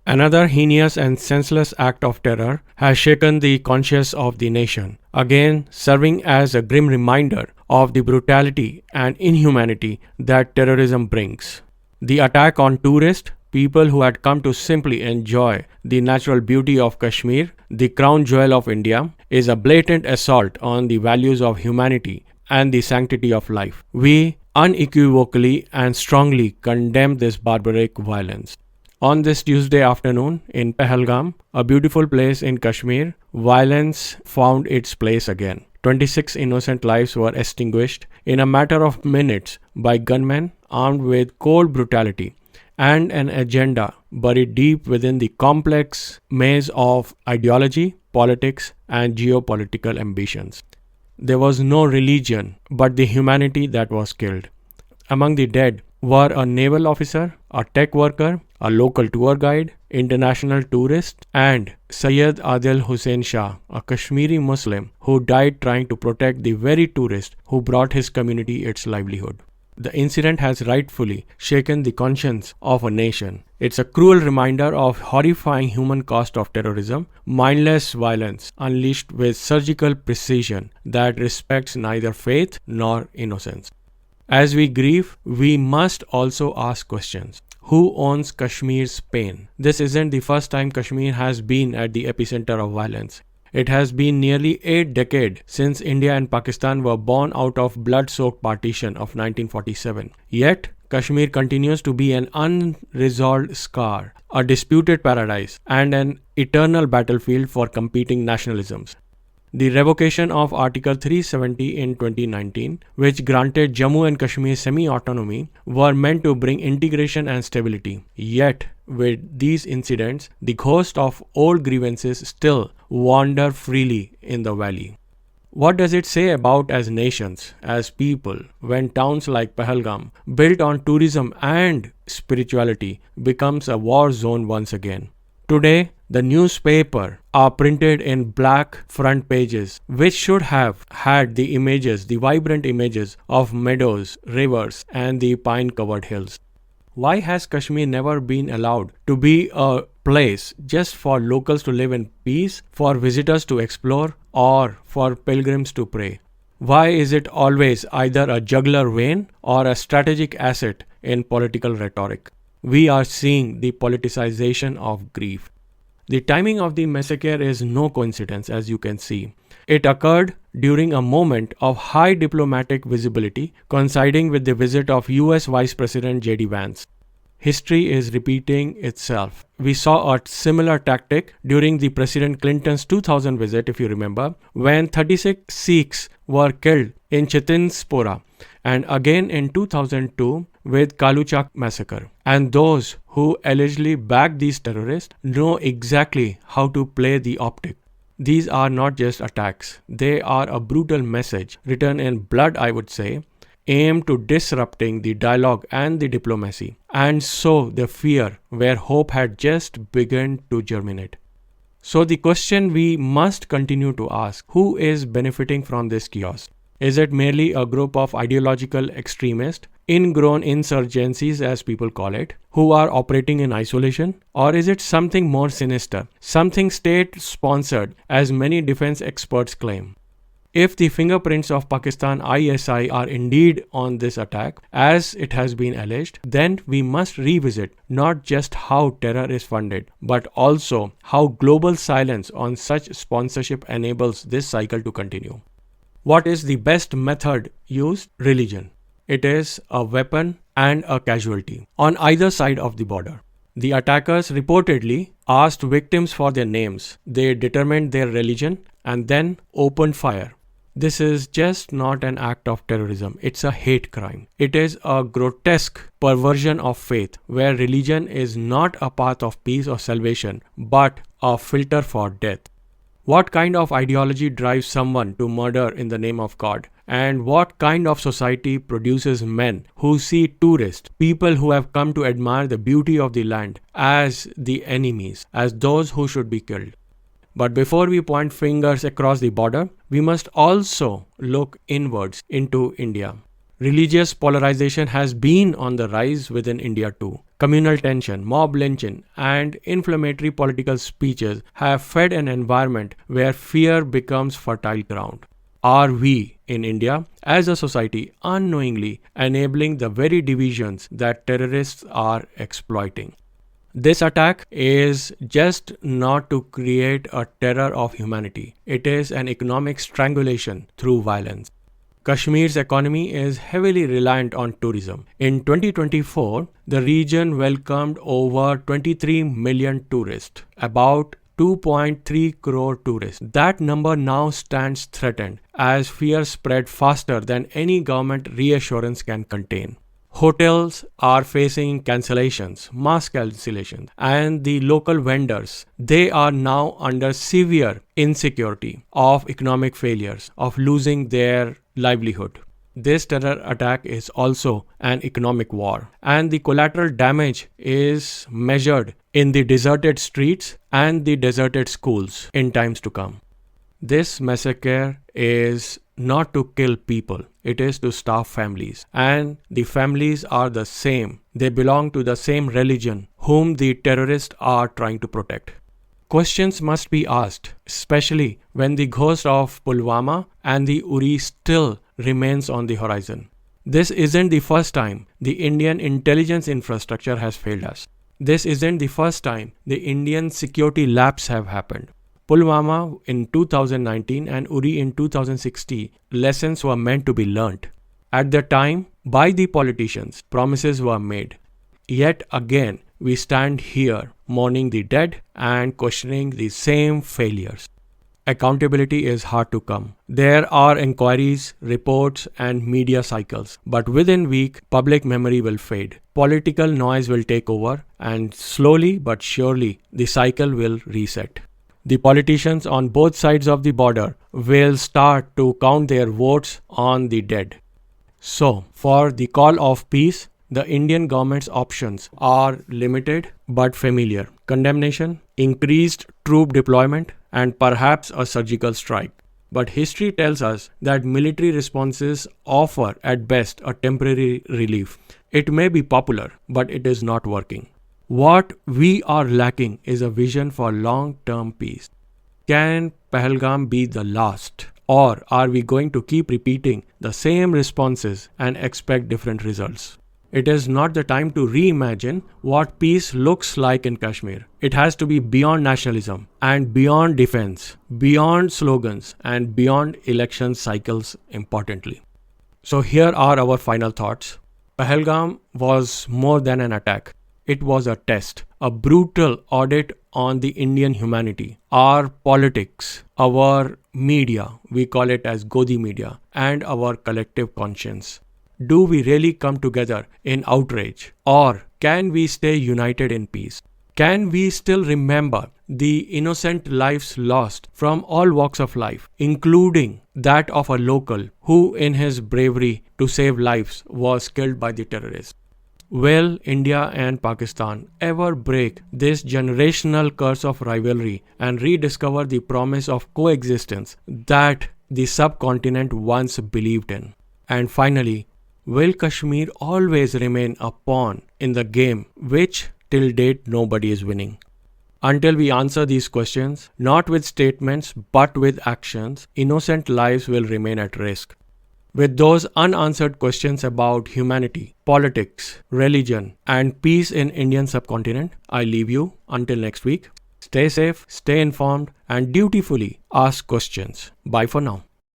Another heinous and senseless act of terror has shaken the conscience of the nation, again serving as a grim reminder of the brutality and inhumanity that terrorism brings. The attack on tourists, people who had come to simply enjoy the natural beauty of Kashmir, the crown jewel of India, is a blatant assault on the values of humanity and the sanctity of life. We unequivocally and strongly condemn this barbaric violence. On this Tuesday afternoon in Pahalgam, a beautiful place in Kashmir, violence found its place again. 26 innocent lives were extinguished in a matter of minutes by gunmen armed with cold brutality and an agenda buried deep within the complex maze of ideology, politics, and geopolitical ambitions. There was no religion but the humanity that was killed. Among the dead were a naval officer, a tech worker, a local tour guide, international tourist, and Syed Adil Hussain Shah, a Kashmiri Muslim who died trying to protect the very tourist who brought his community its livelihood. The incident has rightfully shaken the conscience of a nation. It's a cruel reminder of horrifying human cost of terrorism, mindless violence unleashed with surgical precision that respects neither faith nor innocence. As we grieve, we must also ask questions. Who owns Kashmir's pain? This isn't the first time Kashmir has been at the epicenter of violence. It has been nearly 8 decades since India and Pakistan were born out of blood-soaked partition of 1947. Yet, Kashmir continues to be an unresolved scar, a disputed paradise, and an eternal battlefield for competing nationalisms. The revocation of Article 370 in 2019, which granted Jammu and Kashmir semi-autonomy, were meant to bring integration and stability. Yet, with these incidents, the ghost of old grievances still wander freely in the valley. What does it say about as nations, as people, when towns like Pahalgam, built on tourism and spirituality, becomes a war zone once again? Today, the newspaper are printed in black front pages, which should have had the images, the vibrant images of meadows, rivers, and the pine-covered hills. Why has Kashmir never been allowed to be a place just for locals to live in peace, for visitors to explore, or for pilgrims to pray? Why is it always either a jugular vein or a strategic asset in political rhetoric? We are seeing the politicization of grief. The timing of the massacre is no coincidence, as you can see. It occurred during a moment of high diplomatic visibility, coinciding with the visit of US Vice President J.D. Vance. History is repeating itself. We saw a similar tactic during the President Clinton's 2000 visit, if you remember, when 36 Sikhs were killed in Chitinspora, and again in 2002 with Kaluchak massacre. And those who allegedly backed these terrorists know exactly how to play the optic. These are not just attacks. They are a brutal message, written in blood, I would say, aimed to disrupting the dialogue and the diplomacy, and sow the fear where hope had just begun to germinate. So the question we must continue to ask, who is benefiting from this chaos? Is it merely a group of ideological extremists, ingrown insurgencies as people call it, who are operating in isolation? Or is it something more sinister, something state-sponsored as many defense experts claim? If the fingerprints of Pakistan ISI are indeed on this attack, as it has been alleged, then we must revisit not just how terror is funded, but also how global silence on such sponsorship enables this cycle to continue. What is the best method used? Religion. It is a weapon and a casualty on either side of the border. The attackers reportedly asked victims for their names. They determined their religion and then opened fire. This is just not an act of terrorism. It's a hate crime. It is a grotesque perversion of faith where religion is not a path of peace or salvation, but a filter for death. What kind of ideology drives someone to murder in the name of God? And what kind of society produces men who see tourists, people who have come to admire the beauty of the land, as the enemies, as those who should be killed? But before we point fingers across the border, we must also look inwards into India. Religious polarization has been on the rise within India too. Communal tension, mob lynching, and inflammatory political speeches have fed an environment where fear becomes fertile ground. Are we, in India, as a society, unknowingly enabling the very divisions that terrorists are exploiting? This attack is just not to create a terror of humanity. It is an economic strangulation through violence. Kashmir's economy is heavily reliant on tourism. In 2024, the region welcomed over 23 million tourists, about 2.3 crore tourists. That number now stands threatened as fear spread faster than any government reassurance can contain. Hotels are facing cancellations, mass cancellations, and the local vendors, they are now under severe insecurity of economic failures, of losing their livelihood. This terror attack is also an economic war, and the collateral damage is measured in the deserted streets and the deserted schools in times to come. This massacre is not to kill people, it is to starve families. And the families are the same. They belong to the same religion whom the terrorists are trying to protect. Questions must be asked, especially when the ghost of Pulwama and the Uri still remains on the horizon. This isn't the first time the Indian intelligence infrastructure has failed us. This isn't the first time the Indian security lapses have happened. Pulwama in 2019 and Uri in 2016, lessons were meant to be learnt. At the time, by the politicians, promises were made. Yet again, we stand here mourning the dead and questioning the same failures. Accountability is hard to come. There are inquiries, reports, and media cycles, but within a week, public memory will fade. Political noise will take over, and slowly but surely, the cycle will reset. The politicians on both sides of the border will start to count their votes on the dead. So, for the call of peace, the Indian government's options are limited but familiar. Condemnation, increased troop deployment, and perhaps a surgical strike. But history tells us that military responses offer at best a temporary relief. It may be popular, but it is not working. What we are lacking is a vision for long-term peace. Can Pahalgam be the last? Or are we going to keep repeating the same responses and expect different results? It is not the time to reimagine what peace looks like in Kashmir. It has to be beyond nationalism and beyond defense, beyond slogans and beyond election cycles importantly. So here are our final thoughts. Pahalgam was more than an attack. It was a test, a brutal audit on the Indian humanity, our politics, our media, we call it as Godi media, and our collective conscience. Do we really come together in outrage, or can we stay united in peace? Can we still remember the innocent lives lost from all walks of life, including that of a local who in his bravery to save lives was killed by the terrorists? Will India and Pakistan ever break this generational curse of rivalry and rediscover the promise of coexistence that the subcontinent once believed in? And finally, will Kashmir always remain a pawn in the game which till date nobody is winning? Until we answer these questions, not with statements but with actions, innocent lives will remain at risk. With those unanswered questions about humanity, politics, religion, and peace in Indian subcontinent, I leave you until next week. Stay safe, stay informed, and dutifully ask questions. Bye for now.